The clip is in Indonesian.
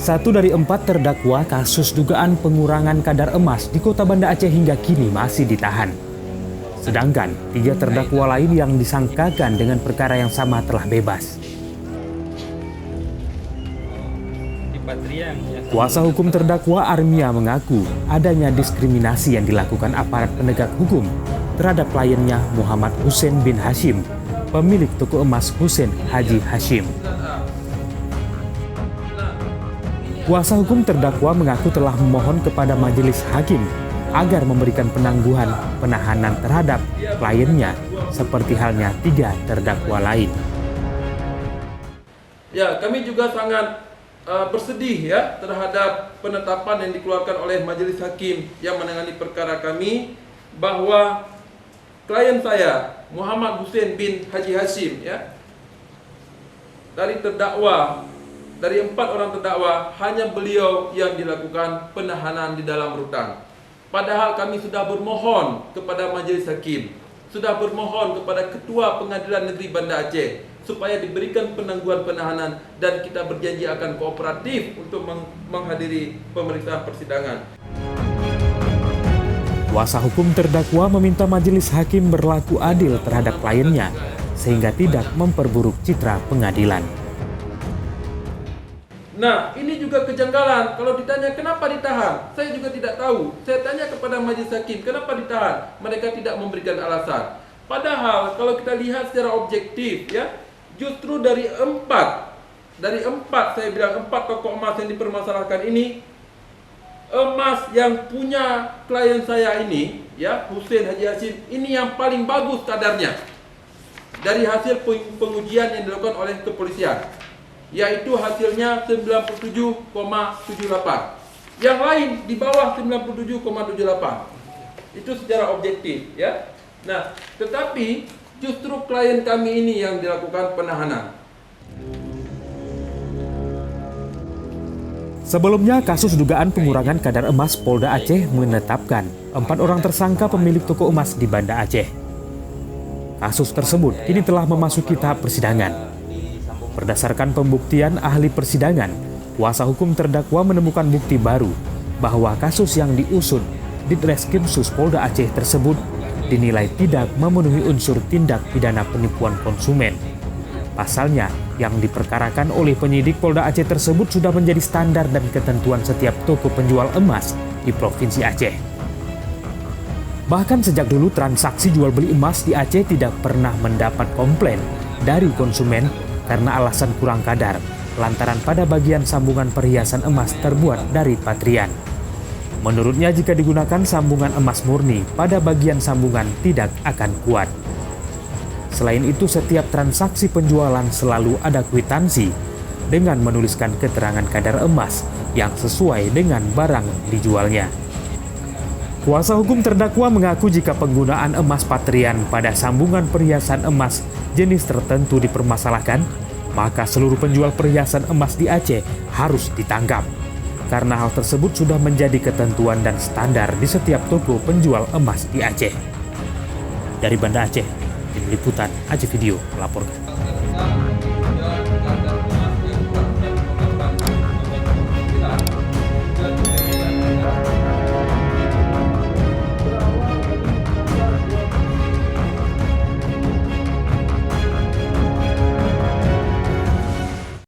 Satu dari 4 terdakwa kasus dugaan pengurangan kadar emas di Kota Banda Aceh hingga kini masih ditahan. Sedangkan 3 terdakwa lain yang disangkakan dengan perkara yang sama telah bebas. Kuasa hukum terdakwa Armia mengaku adanya diskriminasi yang dilakukan aparat penegak hukum terhadap kliennya Muhammad Hussein bin Hashim, pemilik toko emas Hussein Haji Hashim. Kuasa hukum terdakwa mengaku telah memohon kepada majelis hakim agar memberikan penangguhan penahanan terhadap kliennya seperti halnya 3 terdakwa lain. Ya, kami juga sangat bersedih ya terhadap penetapan yang dikeluarkan oleh majelis hakim yang menangani perkara kami bahwa klien saya Muhammad Hussein bin Haji Hashim ya dari 4 orang terdakwa hanya beliau yang dilakukan penahanan di dalam rutan. Padahal kami sudah bermohon kepada majelis hakim, sudah bermohon kepada Ketua Pengadilan Negeri Banda Aceh supaya diberikan penangguhan penahanan dan kita berjanji akan kooperatif untuk menghadiri pemeriksaan persidangan. Kuasa hukum terdakwa meminta majelis hakim berlaku adil terhadap kliennya sehingga tidak memperburuk citra pengadilan. Nah, ini juga kejanggalan. Kalau ditanya kenapa ditahan, saya juga tidak tahu. Saya tanya kepada majelis hakim, kenapa ditahan? Mereka tidak memberikan alasan. Padahal kalau kita lihat secara objektif ya, justru dari 4 saya bilang 4 toko emas yang dipermasalahkan ini, emas yang punya klien saya ini ya, Hussein Haji Hashim, ini yang paling bagus kadarnya dari hasil pengujian yang dilakukan oleh kepolisian, yaitu hasilnya 97,78. Yang lain di bawah 97,78. Itu secara objektif ya. Nah, tetapi justru klien kami ini yang dilakukan penahanan. Sebelumnya, kasus dugaan pengurangan kadar emas Polda Aceh menetapkan 4 orang tersangka pemilik toko emas di Banda Aceh. Kasus tersebut kini telah memasuki tahap persidangan. Berdasarkan pembuktian ahli persidangan, kuasa hukum terdakwa menemukan bukti baru bahwa kasus yang diusut di Ditreskrimsus Polda Aceh tersebut dinilai tidak memenuhi unsur tindak pidana penipuan konsumen. Pasalnya, yang diperkarakan oleh penyidik Polda Aceh tersebut sudah menjadi standar dan ketentuan setiap toko penjual emas di Provinsi Aceh. Bahkan sejak dulu transaksi jual beli emas di Aceh tidak pernah mendapat komplain dari konsumen karena alasan kurang kadar, lantaran pada bagian sambungan perhiasan emas terbuat dari patrian. Menurutnya jika digunakan sambungan emas murni, pada bagian sambungan tidak akan kuat. Selain itu, setiap transaksi penjualan selalu ada kwitansi dengan menuliskan keterangan kadar emas yang sesuai dengan barang dijualnya. Kuasa hukum terdakwa mengaku jika penggunaan emas patrian pada sambungan perhiasan emas jenis tertentu dipermasalahkan, maka seluruh penjual perhiasan emas di Aceh harus ditangkap. Karena hal tersebut sudah menjadi ketentuan dan standar di setiap toko penjual emas di Aceh. Dari Banda Aceh, Tim Liputan Aceh Video melaporkan.